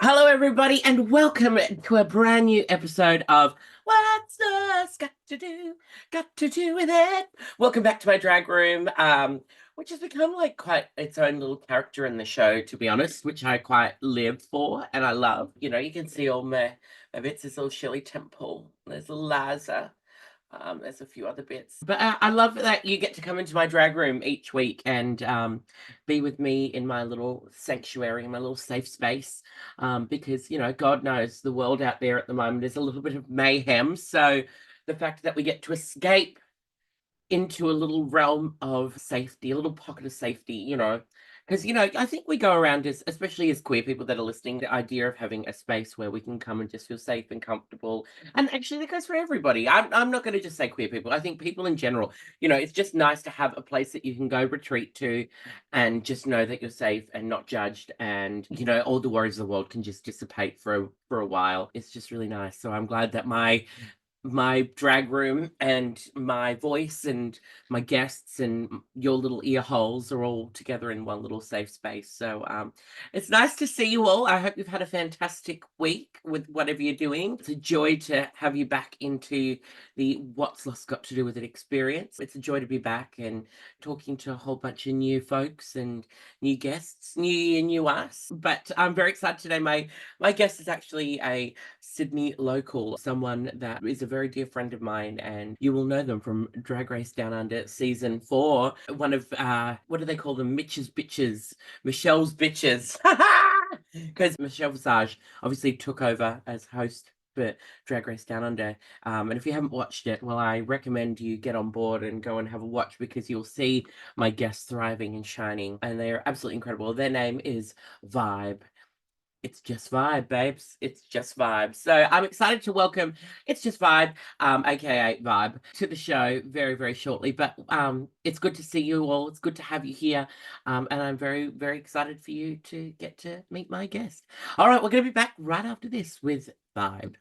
Hello, everybody, and welcome to a brand new episode of What's Us Got to Do with It. Welcome back to my drag room, which has become like quite its own little character in the show, to be honest, which I quite live for and I love. You know, you can see all my bits. There's little Shirley Temple, there's Liza. There's a few other bits, but I love that you get to come into my drag room each week and be with me in my little sanctuary, my little safe space. Because you know, God knows the world out there at the moment is a little bit of mayhem. So the fact that we get to escape into a little realm of safety, a little pocket of safety, you know. Because, you know, I think we go around as, especially as queer people that are listening, the idea of having a space where we can come and just feel safe and comfortable. And actually, that goes for everybody. I'm not going to just say queer people. I think people in general, you know, it's just nice to have a place that you can go retreat to and just know that you're safe and not judged. And, you know, all the worries of the world can just dissipate for a while. It's just really nice. So I'm glad that my drag room and my voice and my guests and your little ear holes are all together in one little safe space. So it's nice to see you all. I hope you've had a fantastic week with whatever you're doing. It's a joy to have you back into the What's Lost Got to Do with It experience. It's a joy to be back and talking to a whole bunch of new folks and new guests, new year, new us. But I'm very excited today. My guest is actually a Sydney local, someone that is a very dear friend of mine, and you will know them from Drag Race Down Under season 4. One of what do they call them? Mitch's bitches, Michelle's bitches, because Michelle Visage obviously took over as host for Drag Race Down Under. And if you haven't watched it, well, I recommend you get on board and go and have a watch because you'll see my guests thriving and shining, and they are absolutely incredible. Their name is Vybe. It's just Vibe, babes. It's just Vibe. So I'm excited to welcome It's Just Vibe, aka Vibe, to the show very, very shortly. But it's good to see you all. It's good to have you here. And I'm very, very excited for you to get to meet my guest. All right, we're going to be back right after this with Vibe.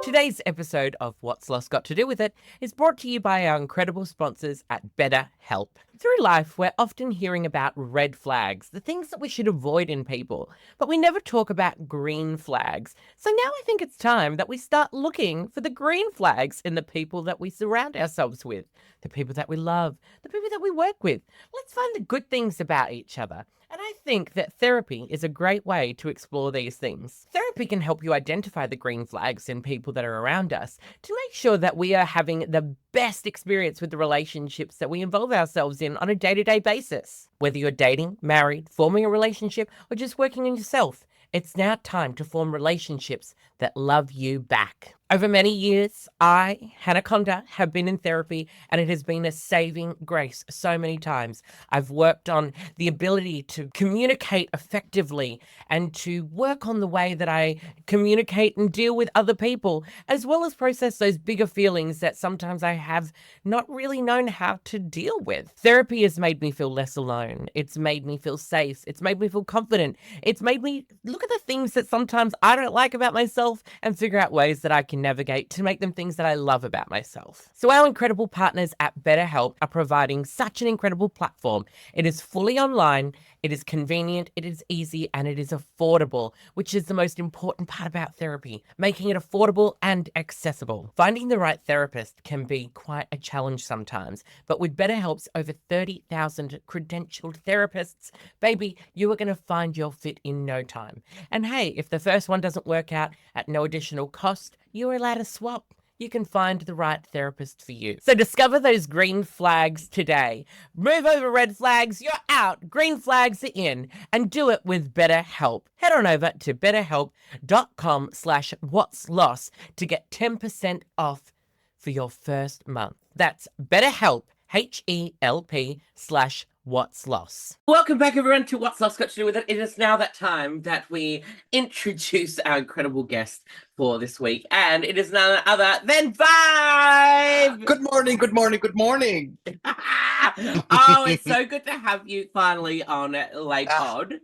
Today's episode of What's Lost Got to Do with It is brought to you by our incredible sponsors at BetterHelp. Through life, we're often hearing about red flags, the things that we should avoid in people, but we never talk about green flags. So now I think it's time that we start looking for the green flags in the people that we surround ourselves with, the people that we love, the people that we work with. Let's find the good things about each other. And I think that therapy is a great way to explore these things. Therapy can help you identify the green flags in people that are around us to make sure that we are having the best experience with the relationships that we involve ourselves in on a day-to-day basis. Whether you're dating, married, forming a relationship, or just working on yourself, it's now time to form relationships that love you back. Over many years, I, Hannah Conda, have been in therapy, and it has been a saving grace so many times. I've worked on the ability to communicate effectively and to work on the way that I communicate and deal with other people, as well as process those bigger feelings that sometimes I have not really known how to deal with. Therapy has made me feel less alone. It's made me feel safe. It's made me feel confident. It's made me look at the things that sometimes I don't like about myself and figure out ways that I can navigate to make them things that I love about myself. So our incredible partners at BetterHelp are providing such an incredible platform. It is fully online, it is convenient, it is easy, and it is affordable, which is the most important part about therapy, making it affordable and accessible. Finding the right therapist can be quite a challenge sometimes, but with BetterHelp's over 30,000 credentialed therapists, baby, you are going to find your fit in no time. And hey, if the first one doesn't work out at no additional cost, you're allowed to swap. You can find the right therapist for you. So discover those green flags today. Move over red flags, you're out. Green flags are in. And do it with BetterHelp. Head on over to betterhelp.com/what'slost to get 10% off for your first month. That's BetterHelp, HELP/What's Lost. Welcome back, everyone, to What's Lost Got to Do with It. It is now that time that we introduce our incredible guest for this week, and it is none other than Vibe. Good morning, good morning, good morning. Oh, it's so good to have you finally on Lay Pod.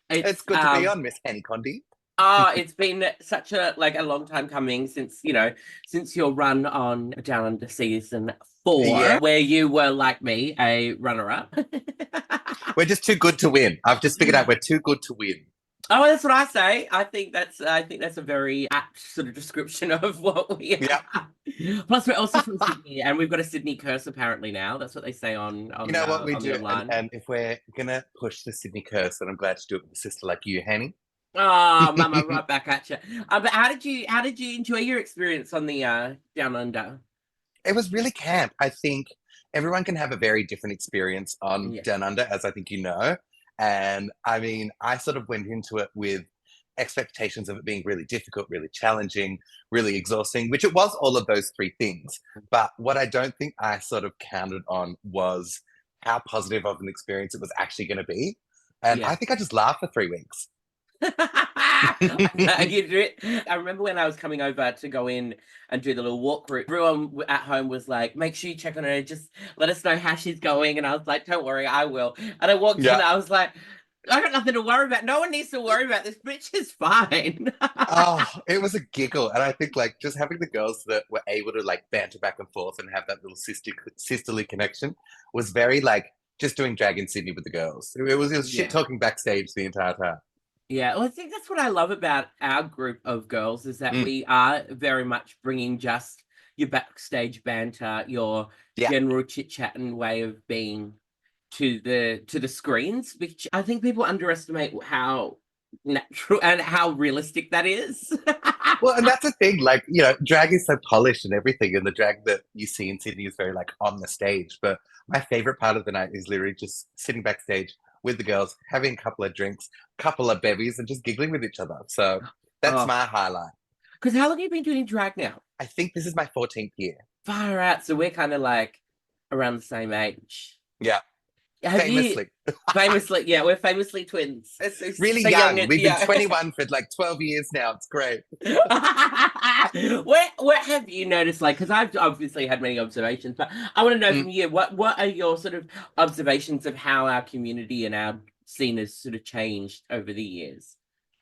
It's good to be on, Miss Hannah Conda. Oh, it's been such a long time coming since your run on Down Under season 4, Yeah, where you were like me, a runner-up. we're just too good to win. I've just figured out we're too good to win. Oh, that's what I say. I think that's a very apt sort of description of what we Yeah. are. Plus, we're also from Sydney, and we've got a Sydney curse apparently now. That's what they say on You know what we on the do? online. And if we're going to push the Sydney curse, then I'm glad to do it with a sister like you, Hanny. Oh, Mama, right back at you. But how did you enjoy your experience on the Down Under? It was really camp. I think everyone can have a very different experience on Yeah, Down Under, as I think you know. And I mean, I sort of went into it with expectations of it being really difficult, really challenging, really exhausting, which it was all of those three things. But what I don't think I sort of counted on was how positive of an experience it was actually going to be. And yeah. I think I just laughed for 3 weeks. You do it. I remember when I was coming over to go in and do the little walk route, everyone at home was like, make sure you check on her, just let us know how she's going. And I was like, don't worry, I will. And I walked in, Yeah. I was like, I got nothing to worry about. No one needs to worry about this. Bitch is fine. Oh, it was a giggle. And I think like just having the girls that were able to like banter back and forth and have that little sisterly connection was very like just doing drag in Sydney with the girls. It was shit Yeah. talking backstage the entire time. Yeah, well, I think that's what I love about our group of girls is that Mm, we are very much bringing just your backstage banter, your yeah. general chit chat and way of being to the screens, which I think people underestimate how natural and how realistic that is. Well, and that's the thing, like, drag is so polished and everything, and the drag that you see in Sydney is very like on the stage. But my favorite part of the night is literally just sitting backstage with the girls, having a couple of drinks, couple of bevies, and just giggling with each other. So that's Oh, my highlight. because how long have you been doing drag now? I think this is my 14th year. Far out, so we're kind of like around the same age. Yeah, Have you famously. famously? Yeah, we're famously twins. So, Really so young young. and We've been yeah. 21 for like 12 years now. It's great. What have you noticed? Like, because I've obviously had many observations, but I want to know Mm. from you what are your sort of observations of how our community and our scene has sort of changed over the years?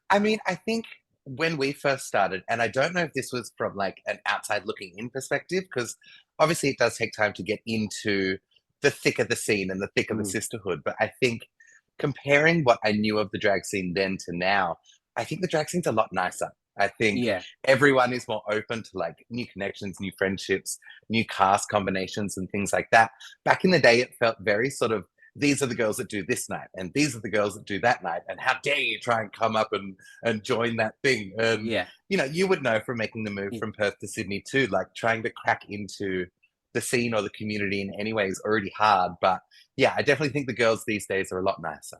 I mean, I think when we first started, and I don't know if this was from like an outside looking in perspective, because obviously it does take time to get into the thick of the scene and the thick of the Mm, sisterhood. But I think comparing what I knew of the drag scene then to now, I think the drag scene's a lot nicer. I think yeah, everyone is more open to like new connections, new friendships, new cast combinations, and things like that. Back in the day, it felt very sort of these are the girls that do this night, and these are the girls that do that night, and how dare you try and come up and join that thing? And yeah, you would know from making the move yeah, from Perth to Sydney too, like trying to crack into the scene or the community in any way is already hard. But yeah, I definitely think the girls these days are a lot nicer.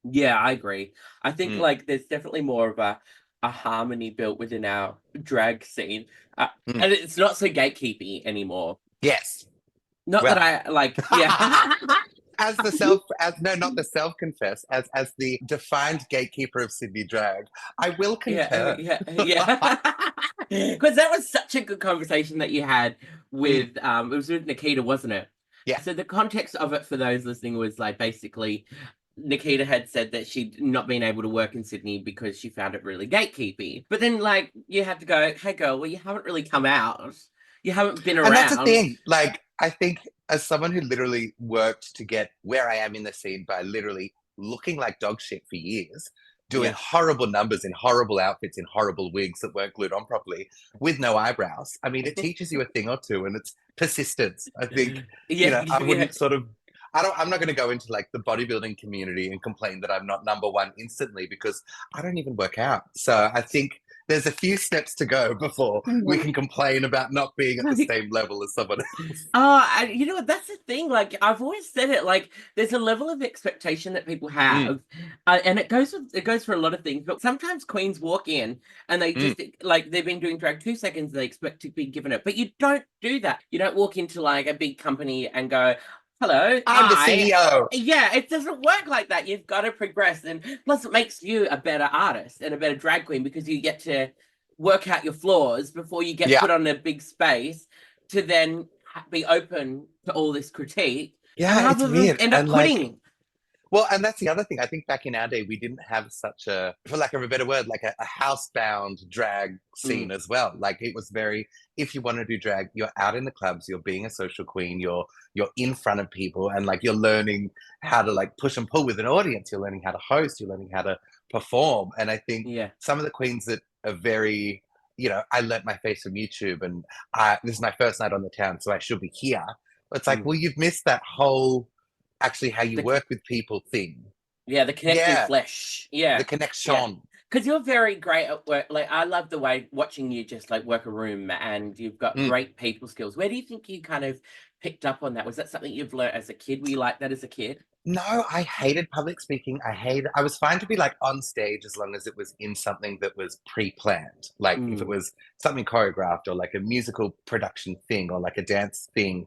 yeah. I agree. I think Mm, like there's definitely more of a harmony built within our drag scene, mm. and it's not so gatekeepy anymore. Yes. Not that Well, I like, yeah. as the self as no, not the self confess, as the defined gatekeeper of Sydney drag, I will Yeah, concur. yeah. Because that was such a good conversation that you had Mm, with it was with Nikita, wasn't it? yeah. So the context of it for those listening was like basically Nikita had said that she'd not been able to work in Sydney because she found it really gatekeepy. But then like you have to go, hey girl, well you haven't really come out. You haven't been And that's the around. thing. Like, I think as someone who literally worked to get where I am in the scene by literally looking like dog shit for years, doing Yeah. horrible numbers in horrible outfits in horrible wigs that weren't glued on properly with no eyebrows. I mean, it teaches you a thing or two, and it's persistence. I think, Yeah, I yeah. wouldn't sort of I'm not going to go into like the bodybuilding community and complain that I'm not number one instantly because I don't even work out. So I think there's a few steps to go before we can complain about not being at the same level as someone else. You know what? That's the thing. Like I've always said it. Like there's a level of expectation that people Mm, have, and it goes for a lot of things. But sometimes queens walk in and they mm. just like they've been doing drag 2 seconds. They expect to be given it, but you don't do that. You don't walk into like a big company and go, "Hello, I'm the hi." CEO. Yeah, it doesn't work like that. You've got to progress, and plus, it makes you a better artist and a better drag queen because you get to work out your flaws before you get Yeah. put on a big space to then be open to all this critique Yeah, it's rather than weird. end up And like, quitting. Well, and that's the other thing. I think back in our day, we didn't have such a, for lack of a better word, like a housebound drag scene as well. Like it was very, if you want to do drag, you're out in the clubs, you're being a social queen, you're in front of people, and like you're learning how to like push and pull with an audience. You're learning how to host, you're learning how to perform. And I think some of the queens that are very, you know, I learnt my face from YouTube, and this is my first night on the town, so I should be here. It's like, well, you've missed that whole actually how you work with people thing. Yeah, the connecting flesh. Yeah. The connection. Because you're very great at work. Like, I love the way watching you just like work a room, and you've got great people skills. Where do you think you kind of picked up on that? Was that something you've learned as a kid? Were you like that as a kid? No, I hated public speaking. I was fine to be like on stage as long as it was in something that was pre-planned. Like if it was something choreographed or like a musical production thing or like a dance thing,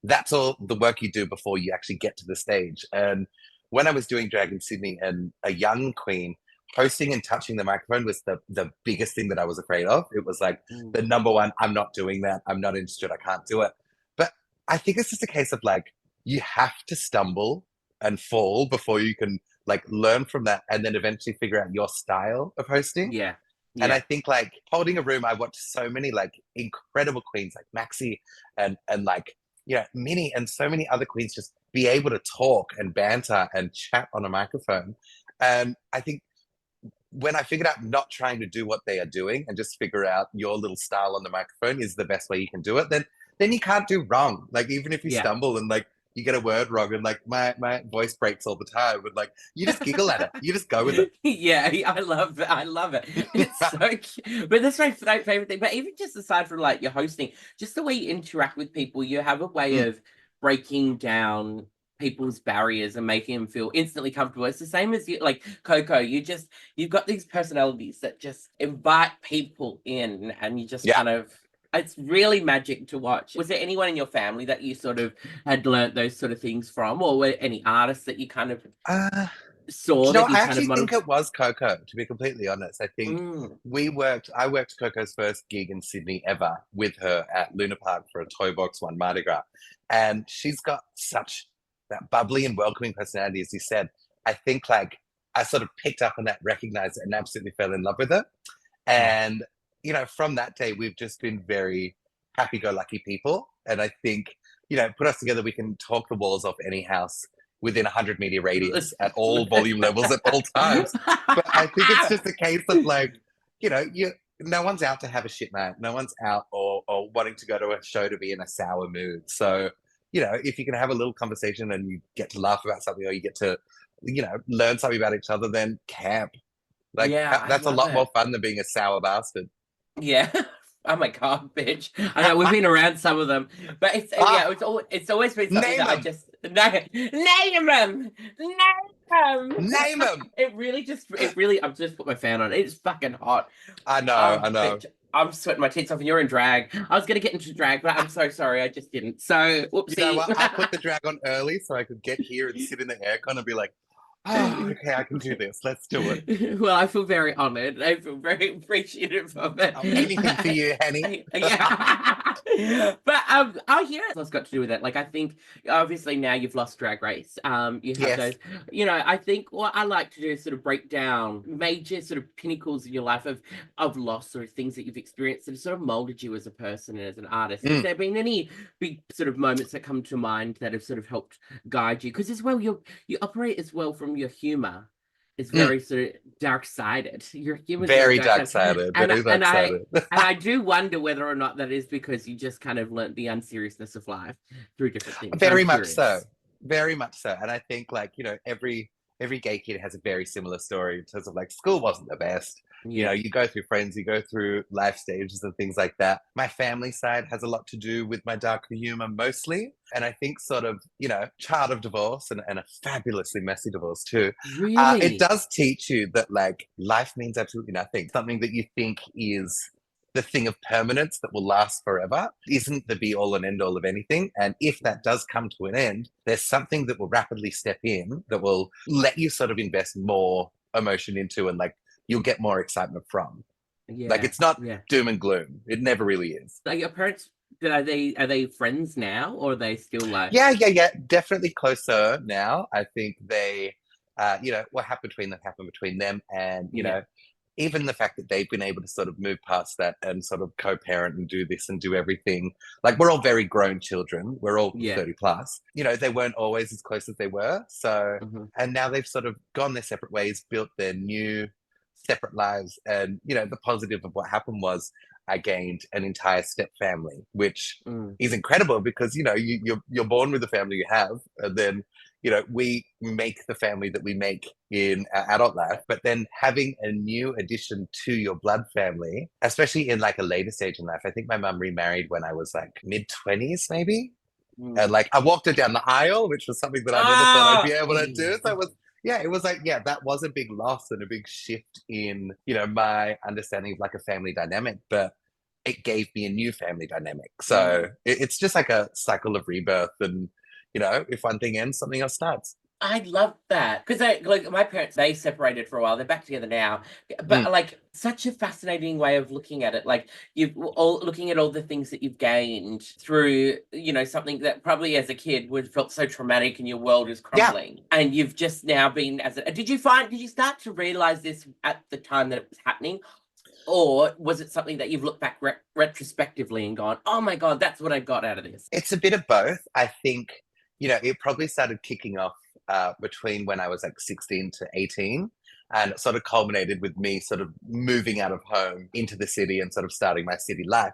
that's all the work you do before you actually get to the stage. And when I was doing drag in Sydney and a young queen, hosting and touching the microphone was the biggest thing that I was afraid of. It was like the number one, I'm not doing that. I'm not interested. I can't do it. But I think it's just a case of like, you have to stumble and fall before you can like learn from that and then eventually figure out your style of hosting. Yeah. And I think like holding a room, I watched so many like incredible queens like Maxi and like, you know, Minnie and so many other queens just be able to talk and banter and chat on a microphone. And I think when I figured out not trying to do what they are doing and just figure out your little style on the microphone is the best way you can do it, then you can't do wrong. Like even if you stumble and like you get a word wrong and like my voice breaks all the time, but like you just giggle at it. You just go with it. Yeah, I love it. I love it. It's so cute. But that's my favorite thing. But even just aside from like your hosting, just the way you interact with people, you have a way of breaking down people's barriers and making them feel instantly comfortable. It's the same as you, like Coco. You've got these personalities that just invite people in, and you just kind of. It's really magic to watch. Was there anyone in your family that you sort of had learnt those sort of things from, or were any artists that you kind of saw? No, I actually think it was Coco, to be completely honest. I think I worked Coco's first gig in Sydney ever with her at Luna Park for a Toy Box One Mardi Gras. And she's got such that bubbly and welcoming personality, as you said. I think like I sort of picked up on that, recognized it, and absolutely fell in love with it. And you know, from that day, we've just been very happy-go-lucky people. And I think, you know, put us together, we can talk the walls off any house within 100-meter radius at all volume levels at all times. But I think it's just a case of like, you know, no one's out to have a shit night. No one's out or wanting to go to a show to be in a sour mood. So, you know, if you can have a little conversation and you get to laugh about something or you get to, you know, learn something about each other, then camp. Like, that's a lot more fun than being a sour bastard. Yeah. Oh my god, bitch! I know we've been around some of them, but it's it's always been something that I just name them. It really. I've just put my fan on. It's fucking hot. I know. Bitch, I'm sweating my tits off, and you're in drag. I was gonna get into drag, but I'm so sorry, I just didn't. So, whoopsie. You know what? I put the drag on early so I could get here and sit in the aircon and be like, oh, okay, I can do this. Let's do it. Well, I feel very honoured. I feel very appreciative of it. Anything for you, Henny. But I hear it's got to do with it. Like, I think obviously now you've lost Drag Race. You have those. You know, I think what I like to do is sort of break down major sort of pinnacles in your life of loss or things that you've experienced that have sort of molded you as a person and as an artist. Has there been any big sort of moments that come to mind that have sort of helped guide you? Because as well, you operate as well from your humor is very sort of dark-sided. Your humor is very dark-sided. And I do wonder whether or not that is because you just kind of learnt the unseriousness of life through different things. Very much so. Very much so. And I think like, you know, every gay kid has a very similar story in terms of like school wasn't the best. You know, you go through friends, you go through life stages and things like that. My family side has a lot to do with my darker humor mostly. And I think sort of, you know, child of divorce and a fabulously messy divorce too. Really? It does teach you that like life means absolutely nothing. Something that you think is the thing of permanence that will last forever isn't the be all and end all of anything. And if that does come to an end, there's something that will rapidly step in that will let you sort of invest more emotion into and like you'll get more excitement from. Like it's not doom and gloom. It never really is. Like your parents, are they friends now or are they still like? Yeah. Definitely closer now. I think they what happened between them. And, even the fact that they've been able to sort of move past that and sort of co-parent and do this and do everything. Like, we're all very grown children. We're all 30 plus. They weren't always as close as they were. So, and now they've sort of gone their separate ways, built their new separate lives. And, the positive of what happened was I gained an entire step family, which is incredible because, you're born with the family you have. And then, we make the family that we make in our adult life, but then having a new addition to your blood family, especially in like a later stage in life. I think my mum remarried when I was like mid-20s, maybe. And like I walked her down the aisle, which was something that I never thought I'd be able to do. So it was like, that was a big loss and a big shift in, my understanding of like a family dynamic, but it gave me a new family dynamic. So it's just like a cycle of rebirth. And, if one thing ends, something else starts. I love that because like my parents, they separated for a while. They're back together now, but like such a fascinating way of looking at it. Like you've all looking at all the things that you've gained through, something that probably as a kid would felt so traumatic and your world is crumbling. And you've just now been did you start to realize this at the time that it was happening? Or was it something that you've looked back retrospectively and gone, oh my God, that's what I got out of this? It's a bit of both. I think, it probably started kicking off between when I was like 16 to 18. And it sort of culminated with me sort of moving out of home into the city and sort of starting my city life.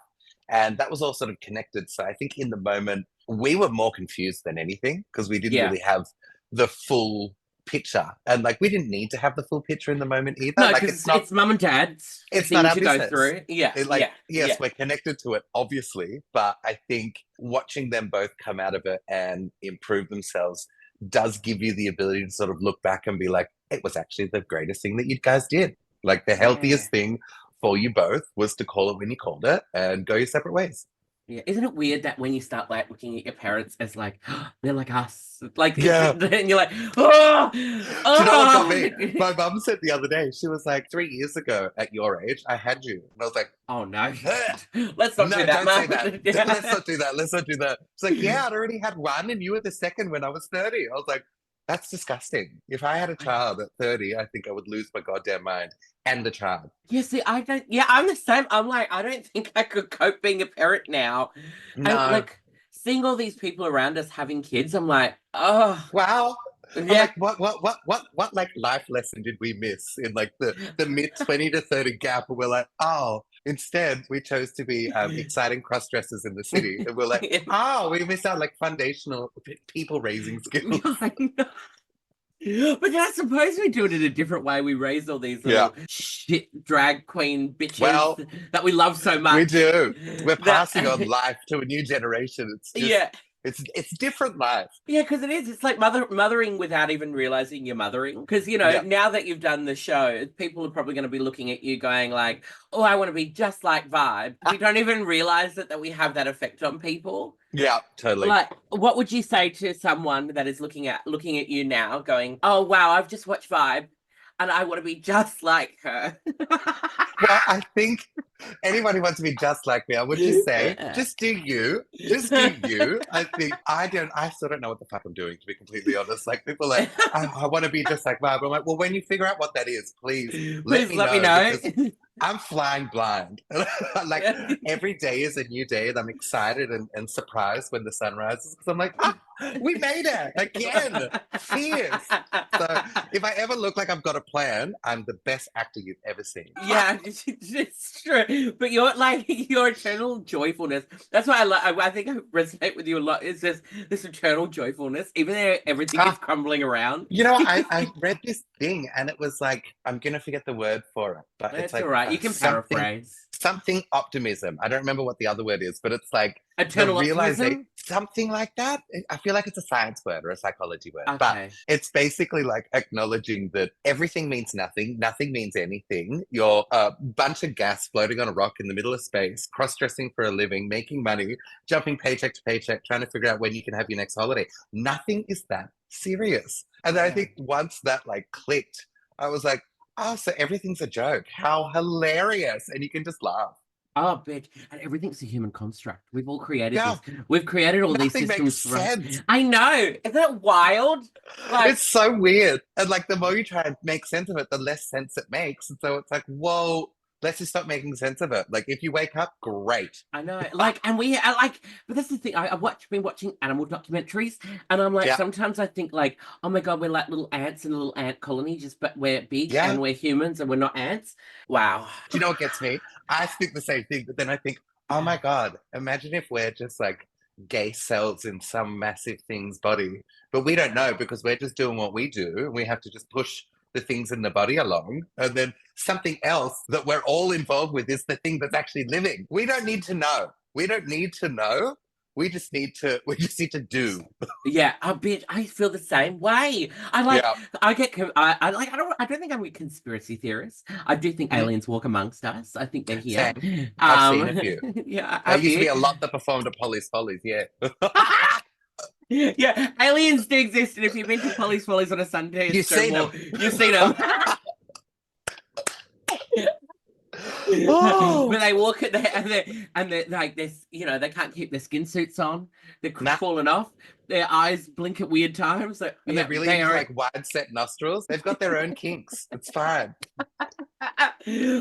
And that was all sort of connected. So I think in the moment, we were more confused than anything because we didn't really have the full picture. And like, we didn't need to have the full picture in the moment either. No, like it's mum and dad's. It's not our to business. Go through. Yes, we're connected to it, obviously. But I think watching them both come out of it and improve themselves does give you the ability to sort of look back and be like, it was actually the greatest thing that you guys did. Like the healthiest thing for you both was to call it when you called it and go your separate ways. Yeah, isn't it weird that when you start like looking at your parents as like they're like us, like and you're like, oh, Do you know what got me? My mum said the other day, she was like, 3 years ago at your age, I had you, and I was like, oh no, let's not do that, don't say that. Let's not do that. Let's not do that. It's like, yeah, I'd already had one, and you were the second when I was 30. I was like, that's disgusting. If I had a child at 30, I think I would lose my goddamn mind. And the child. Yeah, see, I don't. Yeah, I'm the same. I'm like, I don't think I could cope being a parent now. No. And like seeing all these people around us having kids, I'm like, oh, wow. Yeah. I'm like, what like life lesson did we miss in like the mid 20 to 30 gap? Where we're like, oh, instead we chose to be exciting cross dressers in the city, and we're like, oh, we missed out like foundational people raising skills. I know. But then I suppose we do it in a different way. We raise all these little shit drag queen bitches that we love so much. We do. We're passing on life to a new generation. It's just, it's different life. Yeah, because it is. It's like mothering without even realizing you're mothering. Because, now that you've done the show, people are probably going to be looking at you going like, oh, I want to be just like Vybe. We don't even realize that we have that effect on people. Yeah, totally. Like, what would you say to someone that is looking at you now going, oh, wow, I've just watched Vybe and I want to be just like her? Well, I think anyone who wants to be just like me, I would just say, just do you. Just do you. I think I still don't know what the fuck I'm doing, to be completely honest. Like, people are like, I want to be just like Vybe. I'm like, well, when you figure out what that is, please let me know. I'm flying blind. Like, every day is a new day, and I'm excited and surprised when the sun rises, because I'm like, we made it again. Fierce. So if I ever look like I've got a plan, I'm the best actor you've ever seen. Yeah, it's true. But you're like your eternal joyfulness. That's why I think I resonate with you a lot. It's just this eternal joyfulness, even though everything is crumbling around. I read this thing, and it was like, I'm gonna forget the word for it, but it's like, all right. You can paraphrase. Something optimism. I don't remember what the other word is, but it's like eternal optimism. Something like that. I feel like it's a science word or a psychology word, but it's basically like acknowledging that everything means nothing. Nothing means anything. You're a bunch of gas floating on a rock in the middle of space, cross-dressing for a living, making money, jumping paycheck to paycheck, trying to figure out when you can have your next holiday. Nothing is that serious. And then I think once that like clicked, I was like, oh, so everything's a joke. How hilarious. And you can just laugh. Oh, bitch. And everything's a human construct. We've all created Yeah, this. We've created all these nothing makes systems for us. sense. I know. Isn't that wild? Like, It's so weird. And like the more you try and make sense of it, the less sense it makes. And so it's like, whoa, let's just stop making sense of it. Like if you wake up, great. I know. Like, and we are like, but that's the thing. Been watching animal documentaries, and I'm like, Yeah, sometimes I think like, oh my God, we're like little ants in a little ant colony, just but we're big yeah. and we're humans and we're not ants. Wow. Do you know what gets me? I think the same thing, but then I think, oh my God, imagine if we're just like gay cells in some massive thing's body, but we don't know because we're just doing what we do. And we have to just push the things in the body along. And then something else that we're all involved with is the thing that's actually living. We don't need to know. We don't need to know. We just need to do. Yeah, a bit. I feel the same way. I like. Yeah. I like. I don't think I'm a conspiracy theorist. I do think Mhm. aliens walk amongst us. I think they're here. Same. I've seen a few. Yeah. There Have used to be you? a lot that performed at Polly's Follies, yeah. Yeah, aliens do exist, and if you've been to Polly's Follies on a Sunday in You've seen Stonewall, them. you've seen them. Oh, But they walk at the and they're like this, you know, they can't keep their skin suits on. They're nah. falling off. Their eyes blink at weird times. So, And yeah, they're really they into are. like wide set nostrils. They've got their own kinks. It's fine.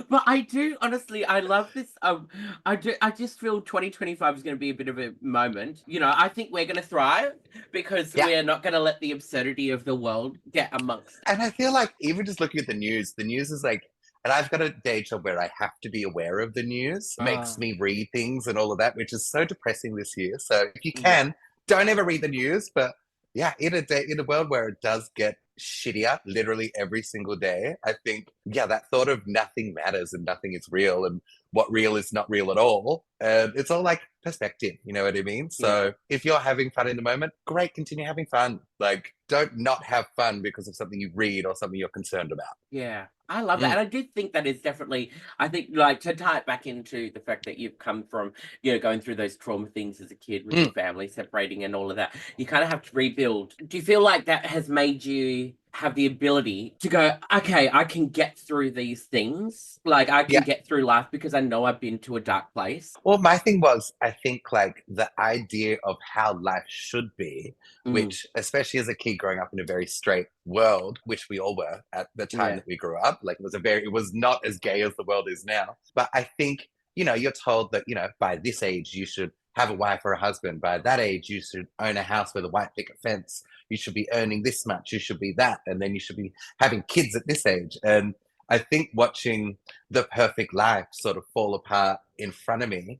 But I do honestly, I love this. I do. I just feel 2025 is going to be a bit of a moment. You know, I think we're going to thrive because Yeah. we're not going to let the absurdity of the world get amongst. And I feel like even just looking at the news is like, and I've got a day job where I have to be aware of the news. It makes me read things and all of that, which is so depressing this year. So if you can, don't ever read the news. But yeah, in a world where it does get shittier literally every single day, I think, yeah, that thought of nothing matters and nothing is real and what real is not real at all. It's all like perspective, you know what I mean? So if you're having fun in the moment, great, continue having fun. Like, don't not have fun because of something you read or something you're concerned about. Yeah, I love that. And I do think that is definitely, I think, like, to tie it back into the fact that you've come from, you know, going through those trauma things as a kid with your family separating and all of that, you kind of have to rebuild. Do you feel like that has made you have the ability to go, okay, I can get through these things? Like, I can get through life because I know I've been to a dark place? Well, my thing was, I think, like, the idea of how life should be, which, especially as a kid growing up in a very straight world, which we all were at the time that we grew up, like, it was not as gay as the world is now. But I think, you know, you're told that, you know, by this age, you should have a wife or a husband. By that age, you should own a house with a white picket fence. You should be earning this much. You should be that. And then you should be having kids at this age. And I think watching the perfect life sort of fall apart in front of me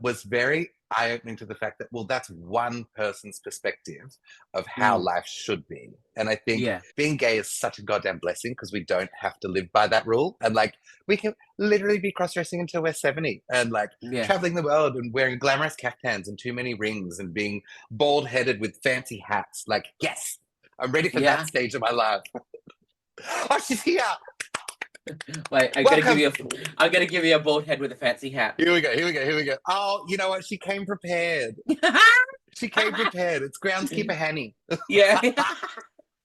was very eye-opening to the fact that, well, that's one person's perspective of how life should be. And I think being gay is such a goddamn blessing because we don't have to live by that rule. And like, we can literally be cross-dressing until we're 70 and like traveling the world and wearing glamorous caftans and too many rings and being bald-headed with fancy hats. Like, yes, I'm ready for that stage of my life. Oh, she's here. Wait, I'm gonna give you a bald head with a fancy hat. Here we go. Oh, you know what? She came prepared. She came prepared. It's groundskeeper Hanny. Yeah.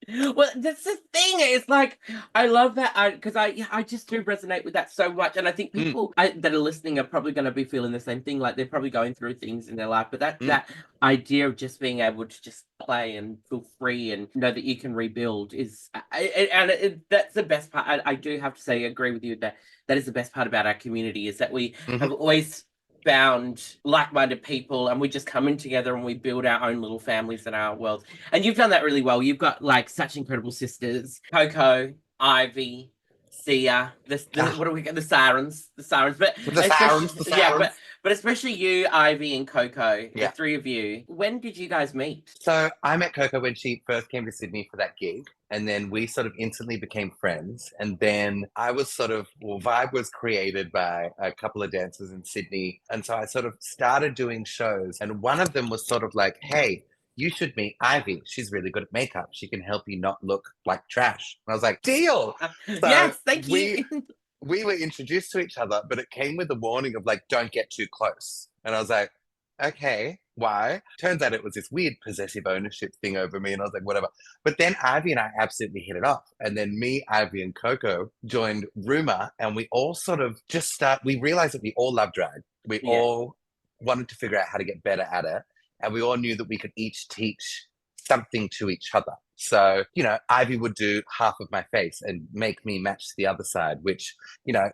Well, that's the thing. It's like, I love that because I just do resonate with that so much. And I think people that are listening are probably going to be feeling the same thing. Like, they're probably going through things in their life. But that idea of just being able to just play and feel free and know that you can rebuild is, that's the best part. I do have to say, agree with you that is the best part about our community, is that we have always found like-minded people and we just come in together and we build our own little families in our world. And you've done that really well. You've got like such incredible sisters, Coco, Ivy, Sia, what do we get? The Sirens, but but especially you, Ivy, and Coco, the three of you. When did you guys meet? So I met Coco when she first came to Sydney for that gig. And then we sort of instantly became friends. And then I was Vibe was created by a couple of dancers in Sydney. And so I sort of started doing shows. And one of them was sort of like, hey, you should meet Ivy. She's really good at makeup. She can help you not look like trash. And I was like, deal. So yes, thank you. We were introduced to each other, but it came with a warning of like, don't get too close. And I was like, okay, why? Turns out it was this weird possessive ownership thing over me, and I was like, whatever. But then Ivy and I absolutely hit it off. And then me, Ivy, and Coco joined Rumor, and we all sort of we realized that we all love drag. We Yeah. all wanted to figure out how to get better at it. And we all knew that we could each teach something to each other. So, Ivy would do half of my face and make me match the other side, which,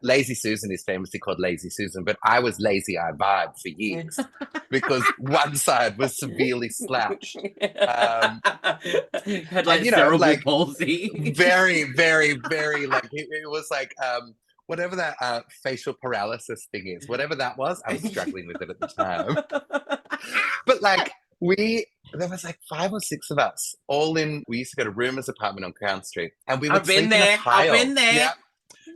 Lazy Susan is famously called Lazy Susan, but I was Lazy I Vibe for years because one side was severely slouched. Had like and, cerebral palsy. very, very, very, like, it was like, whatever that facial paralysis thing is, whatever that was, I was struggling with it at the time. But like, there was like 5 or 6 of us we used to go to Rumour's apartment on Crown Street, and we would sleep in a pile. I've been there. Yeah.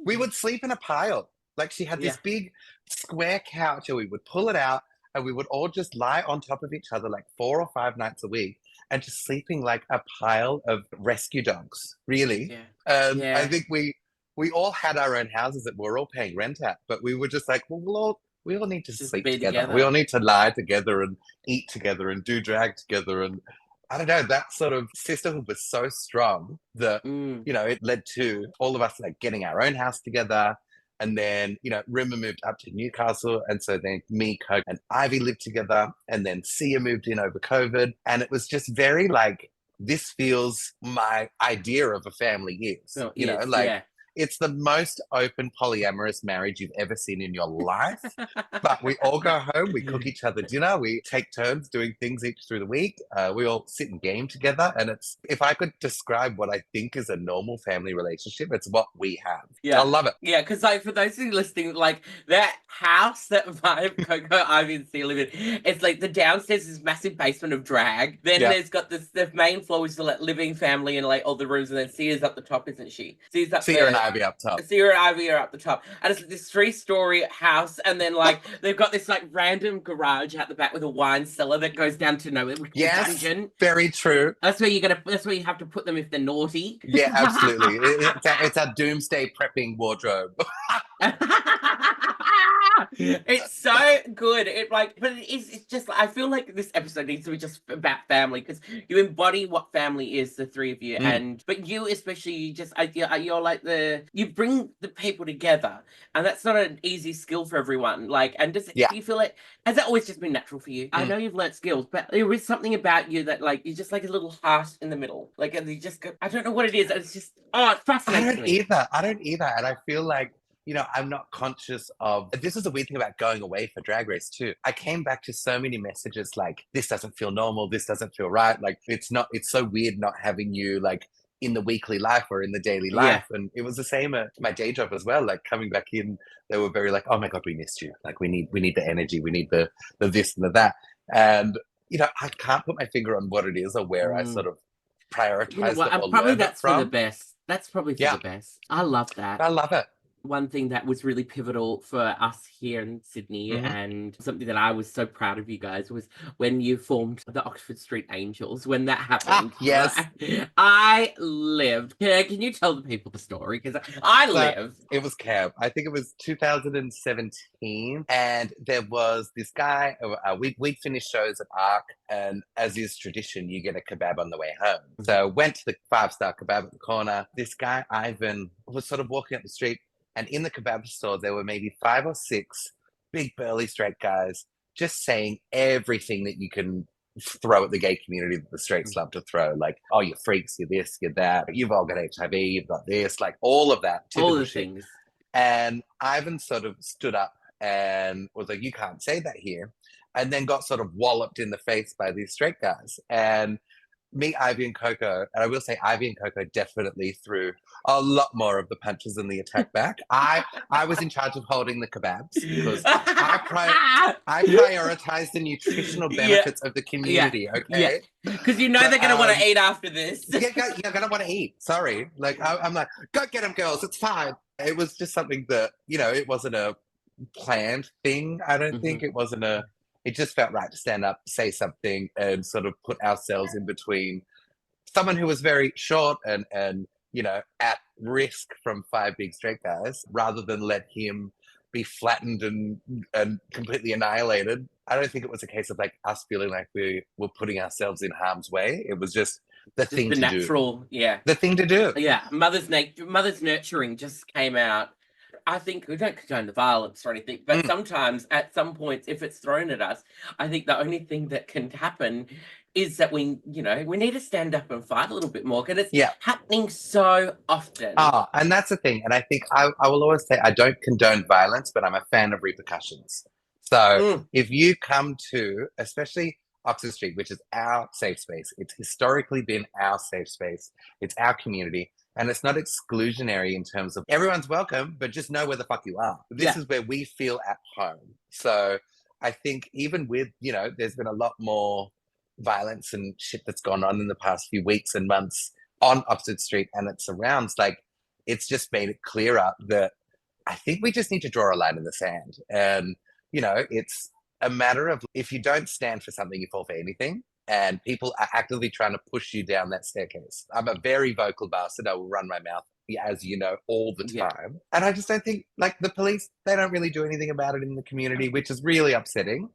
We would sleep in a pile. Like, she had this Yeah. big square couch, and we would pull it out, and we would all just lie on top of each other like 4 or 5 nights a week, and just sleeping like a pile of rescue dogs, really. Yeah. Yeah. I think we all had our own houses that we were all paying rent at, but we were just like, well, we all need to Just sleep be together. We together. all need to lie together and eat together and do drag together. And I don't know, that sort of sisterhood was so strong that, it led to all of us like getting our own house together. And then, Rimmer moved up to Newcastle. And so then me, Coke, and Ivy lived together. And then Sia moved in over COVID. And it was just very like, this feels my idea of a family is. So like, it's the most open polyamorous marriage you've ever seen in your life. But we all go home, we cook each other dinner, we take turns doing things each through the week. We all sit and game together. And if I could describe what I think is a normal family relationship, it's what we have. Yeah. I love it. Yeah, because like for those who are listening, like that house that Vibe, Coco, Ivy, and Sia live in, it's like the downstairs is massive basement of drag. Then there's got the main floor is the like, living family and like all the rooms, and then Sia's up the top, isn't she? Sia's up Sia and Ivy up top. Sia and Ivy are up the top. And it's like this 3-story house, and then like they've got this like random garage out the back with a wine cellar that goes down to nowhere. Yes, dungeon. very true. That's where you have to put them if they're naughty. Yeah, absolutely. It's a doomsday prepping wardrobe. It's so good. It's just I feel like this episode needs to be just about family because you embody what family is, the three of you, but you especially, you're like you bring the people together, and that's not an easy skill for everyone. Like, and do you feel like has that always just been natural for you? I know you've learnt skills, but there is something about you that like you're just like a little heart in the middle. Like, and you just go, I don't know what it is. It's just it fascinates me. I don't either, and I feel like, I'm not conscious of, this is a weird thing about going away for Drag Race too. I came back to so many messages like, this doesn't feel normal, this doesn't feel right. Like, it's so weird not having you like in the weekly life or in the daily life. And it was the same at my day job as well. Like, coming back in, they were very like, oh my God, we missed you. Like, we need the energy, we need the this and the that. And, I can't put my finger on what it is or where I sort of prioritize it or probably learn that's it from. for the best. That's probably for the best. I love that. I love it. One thing that was really pivotal for us here in Sydney, and something that I was so proud of you guys, was when you formed the Oxford Street Angels. When that happened, yes, I lived. Can you tell the people the story? Because I lived. It was Cab. I think it was 2017, and there was this guy. We'd finished shows at Arc, and as is tradition, you get a kebab on the way home. So went to the 5-star kebab at the corner. This guy Ivan was sort of walking up the street. And in the kebab store, there were maybe 5 or 6 big burly straight guys just saying everything that you can throw at the gay community that the straights love to throw. Like, oh, you're freaks, you're this, you're that, you've all got HIV, you've got this, like all of that. All the things. And Ivan sort of stood up and was like, you can't say that here. And then got sort of walloped in the face by these straight guys. And me, Ivy, and Coco, and I will say Ivy and Coco definitely threw a lot more of the punches than the attack back. I was in charge of holding the kebabs because I prioritize the nutritional benefits of the community, okay? Because they're going to want to eat after this. You're going to want to eat. Sorry. Like, I'm like, go get them, girls. It's fine. It was just something that, it wasn't a planned thing. I don't think it wasn't it just felt right to stand up, say something, and sort of put ourselves in between someone who was very short and at risk from 5 big straight guys, rather than let him be flattened and completely annihilated. I don't think it was a case of like us feeling like we were putting ourselves in harm's way. It was just the thing to natural, do. yeah. The thing to do. Yeah, mother's nurturing just came out. I think we don't condone the violence or anything, but sometimes at some points, if it's thrown at us, I think the only thing that can happen is that we need to stand up and fight a little bit more, because it's happening so often. And that's the thing. And I think I will always say I don't condone violence, but I'm a fan of repercussions. So if you come to, especially Oxford Street, which is our safe space, it's historically been our safe space, it's our community, and it's not exclusionary in terms of everyone's welcome, but just know where the fuck you are. This is where we feel at home. So I think even with, there's been a lot more violence and shit that's gone on in the past few weeks and months on Oxford Street and its surrounds, like, it's just made it clearer that I think we just need to draw a line in the sand. And, it's a matter of, if you don't stand for something, you fall for anything. And people are actively trying to push you down that staircase. I'm a very vocal bastard. I will run my mouth, as you know, all the time. And I just don't think, like, the police, they don't really do anything about it in the community, which is really upsetting.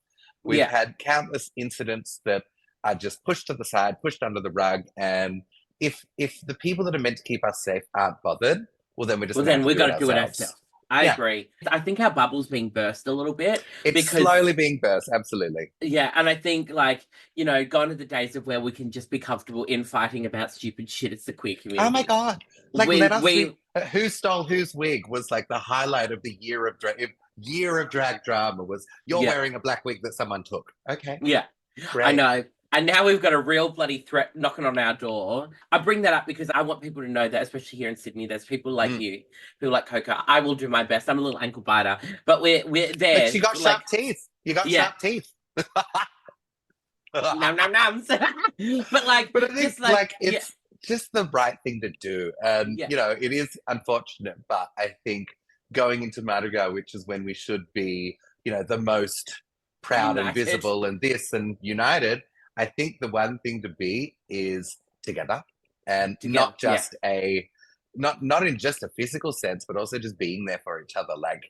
We've had countless incidents that are just pushed to the side, pushed under the rug. And if the people that are meant to keep us safe aren't bothered, well, then we're just we've got to do it ourselves. I agree. I think our bubble's being burst a little bit. It's slowly being burst, absolutely. Yeah, and I think, like, gone are the days of where we can just be comfortable in fighting about stupid shit. It's the queer community. Oh my God. Like, let us see who stole whose wig was like the highlight of the year of drag drama was you're wearing a black wig that someone took. Okay. Yeah. Great. I know. And now we've got a real bloody threat knocking on our door. I bring that up because I want people to know that, especially here in Sydney, there's people like you, people like Coca. I will do my best. I'm a little ankle biter, but we're there. But you got sharp teeth. You got sharp teeth. Num num nums. But it's just the right thing to do. And it is unfortunate, but I think going into Mardi Gras, which is when we should be, the most proud and visible and this and united, I think the one thing to be is together, and not just not in just a physical sense, but also just being there for each other. Like,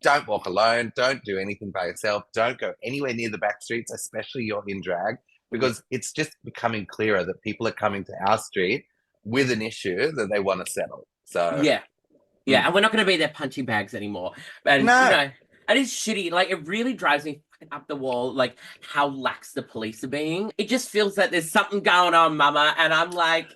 don't walk alone, don't do anything by yourself, don't go anywhere near the back streets, especially you're in drag, because it's just becoming clearer that people are coming to our street with an issue that they want to settle. So and we're not going to be their punching bags anymore. And it is shitty. Like, it really drives me up the wall, like, how lax the police are being. It just feels like there's something going on, mama. And I'm like,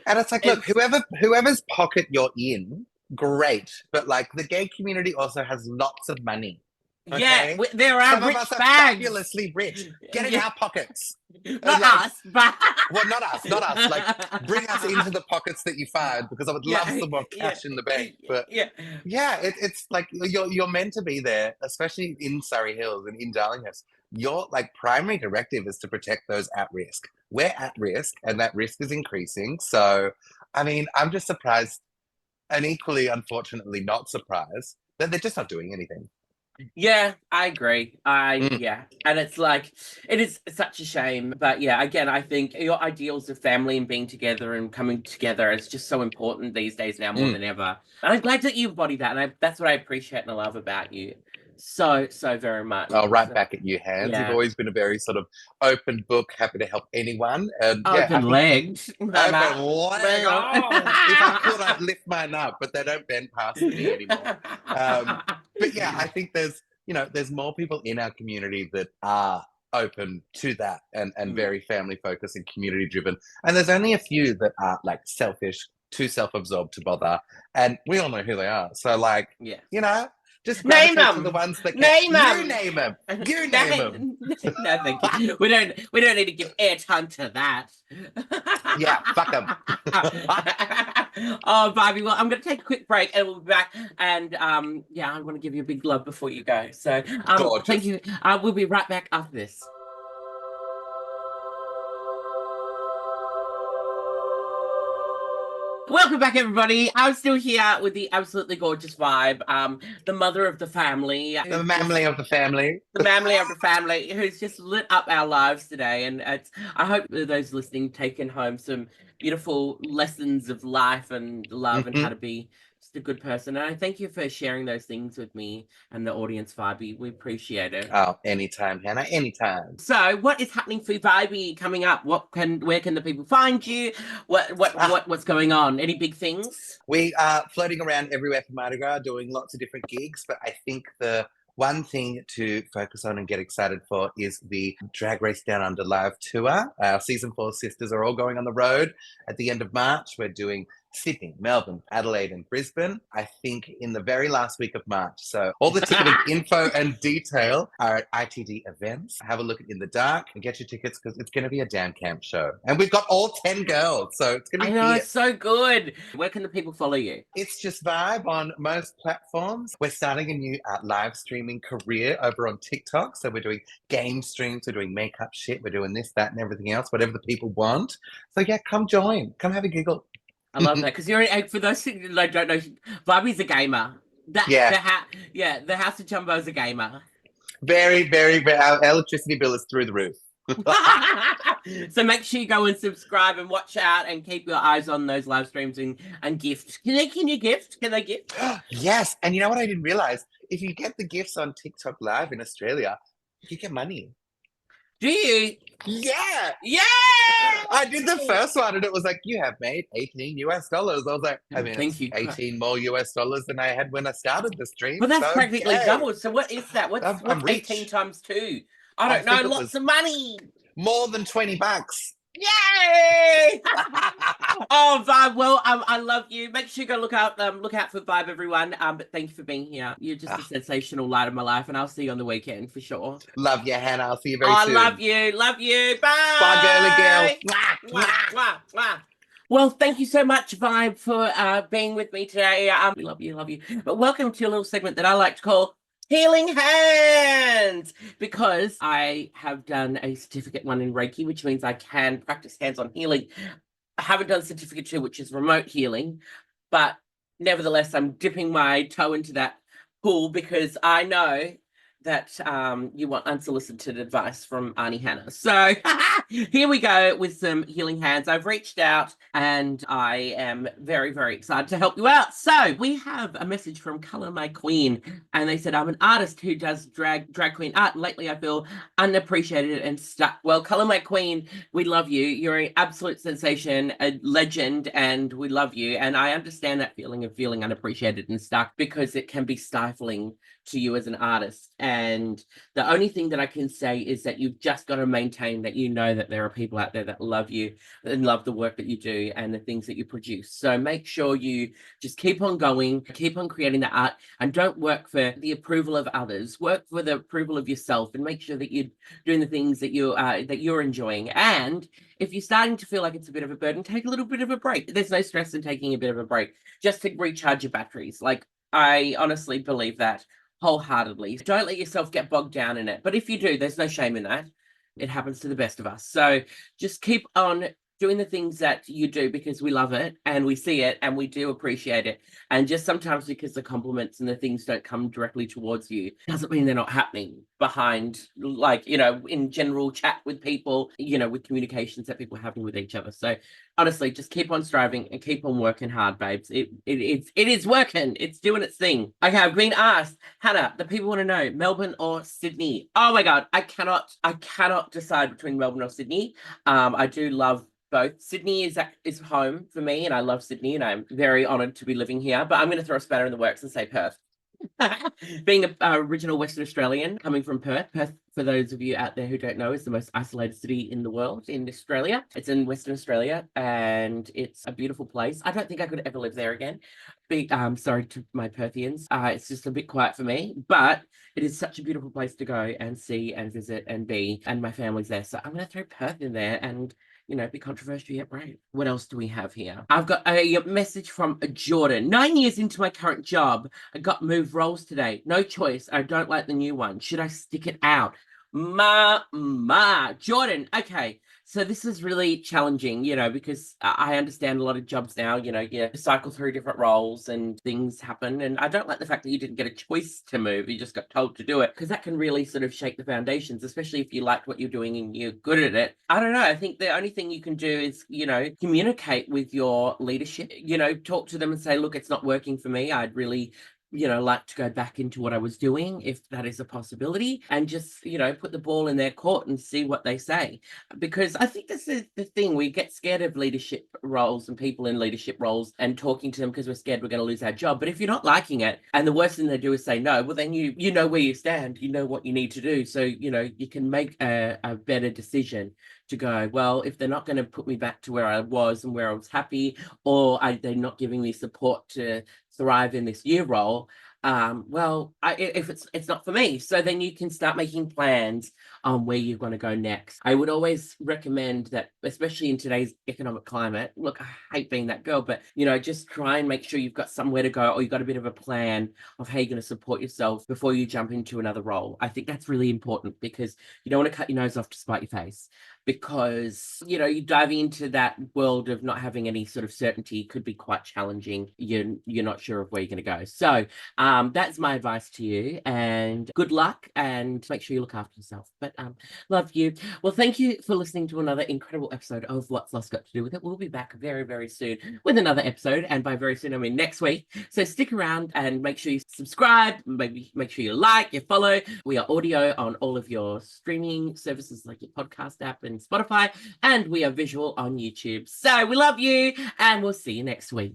and it's like, look, whoever's pocket you're in, great. But like, the gay community also has lots of money. Okay? Yeah, there are some rich of us bags. Are fabulously rich. Get in our pockets. Not us, but well, not us. Like, bring us into the pockets that you find, because I would love some more cash in the bank. But it's like you're meant to be there, especially in Surrey Hills and in Darlinghurst. Your like primary directive is to protect those at risk. We're at risk, and that risk is increasing. So, I mean, I'm just surprised, and equally, unfortunately, not surprised that they're just not doing anything. Yeah, I agree. And it's like, it is such a shame. But yeah, again, I think your ideals of family and being together and coming together is just so important these days now more than ever. And I'm glad that you embody that. And that's what I appreciate and I love about you so very much. Oh, right back at you, Hans. You've always been a very sort of open book, happy to help anyone. And open-legged. Open leg. Oh, if I could, I'd lift mine up, but they don't bend past me anymore. But yeah, I think there's more people in our community that are open to that and very family focused and community driven. And there's only a few that are like selfish, too self-absorbed to bother. And we all know who they are. So like, just name them. To the ones that name them. You name them. You name them. No, thank you. We don't need to give airtime to that. Yeah, fuck them. Oh, Vybe, well, I'm going to take a quick break and we'll be back. And I want to give you a big love before you go. So thank you. We'll be right back after this. Welcome back, everybody. I'm still here with the absolutely gorgeous Vybe, the mother of the family. The mammy of the family. The mammy of the family, who's just lit up our lives today. And I hope that those listening taken home some beautiful lessons of life and love and how to be just a good person. And I thank you for sharing those things with me and the audience, Vybe. We appreciate it. Oh, anytime, Hannah, anytime. So, what is happening for Vybe coming up? Where can the people find you? What's going on? Any big things? We are floating around everywhere for Mardi Gras, doing lots of different gigs, but I think the one thing to focus on and get excited for is the Drag Race Down Under live tour. Our season 4 sisters are all going on the road at the end of March. We're doing Sydney, Melbourne, Adelaide, and Brisbane, I think in the very last week of March. So all the ticketing info and detail are at ITD Events. Have a look at In the Dark and get your tickets because it's going to be a damn camp show. And we've got all 10 girls, so it's going to be I know, fierce. it's so good. Where can the people follow you? It's just Vibe on most platforms. We're starting a new live streaming career over on TikTok. So we're doing game streams, we're doing makeup shit, we're doing this, that, and everything else, whatever the people want. So yeah, come join, come have a giggle. I love that because for those who don't know, Vybe's a gamer. Yeah. The House of Jumbo is a gamer. Very, very, very. Our electricity bill is through the roof. So make sure you go and subscribe and watch out and keep your eyes on those live streams and gift. Can you gift? Can they gift? Yes, and you know what I didn't realize? If you get the gifts on TikTok Live in Australia, you get money. Do you? Yeah. Yeah. I did the first one and it was like, you have made $18. I was like, I mean, Thank you. 18 more US dollars than I had when I started the stream. Well, that's practically okay. doubled. So what is that? What's 18 times 2? I don't know. Lots of money. More than $20. Yay! Oh, Vybe. Well, I love you. Make sure you go look out for Vybe, everyone. But thank you for being here. You're just a sensational light of my life, and I'll see you on the weekend for sure. Love you, Hannah. I'll see you very soon. I love you. Bye. Bye, girly girl. Mwah, mwah, mwah. Well, thank you so much, Vybe, for being with me today. We love you. But welcome to a little segment that I like to call Healing Hands, because I have done a certificate 1 in Reiki, which means I can practice hands-on healing. I haven't done certificate 2, which is remote healing, but nevertheless, I'm dipping my toe into that pool because I know that you want unsolicited advice from Auntie Hannah. So here we go with some healing hands. I've reached out and I am very, very excited to help you out. So we have a message from Color My Queen, and they said, I'm an artist who does drag queen art. Lately, I feel unappreciated and stuck. Well, Color My Queen, we love you. You're an absolute sensation, a legend, and we love you. And I understand that feeling of feeling unappreciated and stuck because it can be stifling to you as an artist. And the only thing that I can say is that you've just got to maintain that you know that there are people out there that love you and love the work that you do and the things that you produce. So make sure you just keep on going, keep on creating the art, and don't work for the approval of others. Work for the approval of yourself and make sure that you're doing the things that you're enjoying. And if you're starting to feel like it's a bit of a burden, take a little bit of a break. There's no stress in taking a bit of a break just to recharge your batteries. Like, I honestly believe that wholeheartedly. Don't let yourself get bogged down in it. But if you do, there's no shame in that. It happens to the best of us. So just keep on doing the things that you do because we love it and we see it and we do appreciate it. And just sometimes because the compliments and the things don't come directly towards you doesn't mean they're not happening behind, like, you know, in general chat with people, you know, with communications that people are having with each other. So honestly, just keep on striving and keep on working hard, babes. It is working. It's doing its thing. Okay, I've been asked, Hannah, the people want to know, Melbourne or Sydney? Oh my God, I cannot decide between Melbourne or Sydney. I do love both. Sydney is home for me, and I love Sydney, and I'm very honoured to be living here. But I'm going to throw a spanner in the works and say Perth. Being an original Western Australian, coming from Perth. Perth, for those of you out there who don't know, is the most isolated city in the world, in Australia. It's in Western Australia, and it's a beautiful place. I don't think I could ever live there again. Sorry to my Perthians. It's just a bit quiet for me, but it is such a beautiful place to go and see and visit and be, and my family's there. So I'm going to throw Perth in there and, you know, be controversial yet brave. What else do we have here? I've got a message from Jordan. 9 years into my current job, I got moved roles today. No choice. I don't like the new one. Should I stick it out? Jordan. Okay. So this is really challenging, because I understand a lot of jobs now, you cycle through different roles and things happen. And I don't like the fact that you didn't get a choice to move. You just got told to do it, because that can really sort of shake the foundations, especially if you liked what you're doing and you're good at it. I don't know. I think the only thing you can do is, communicate with your leadership, talk to them and say, look, it's not working for me. I'd really like to go back into what I was doing, if that is a possibility, and just, put the ball in their court and see what they say. Because I think this is the thing, we get scared of leadership roles and people in leadership roles and talking to them because we're scared we're going to lose our job. But if you're not liking it and the worst thing they do is say no, well, then you know where you stand, you know what you need to do. So, you can make a better decision to go, well, if they're not going to put me back to where I was and where I was happy, or they're not giving me support to thrive in this new role, well, if it's not for me. So then you can start making plans on where you're going to go next. I would always recommend that, especially in today's economic climate. Look, I hate being that girl, but just try and make sure you've got somewhere to go, or you've got a bit of a plan of how you're going to support yourself before you jump into another role. I think that's really important, because you don't want to cut your nose off to spite your face, because you're diving into that world of not having any sort of certainty could be quite challenging. You're not sure of where you're going to go. So that's my advice to you, and good luck, and make sure you look after yourself. But love you. Well, thank you for listening to another incredible episode of What's Lost Got to Do With It. We'll be back very, very soon with another episode, and by very soon I mean next week. So stick around and make sure you subscribe, maybe make sure you like, you follow. We are audio on all of your streaming services like your podcast app and Spotify, and we are visual on YouTube. So we love you, and we'll see you next week.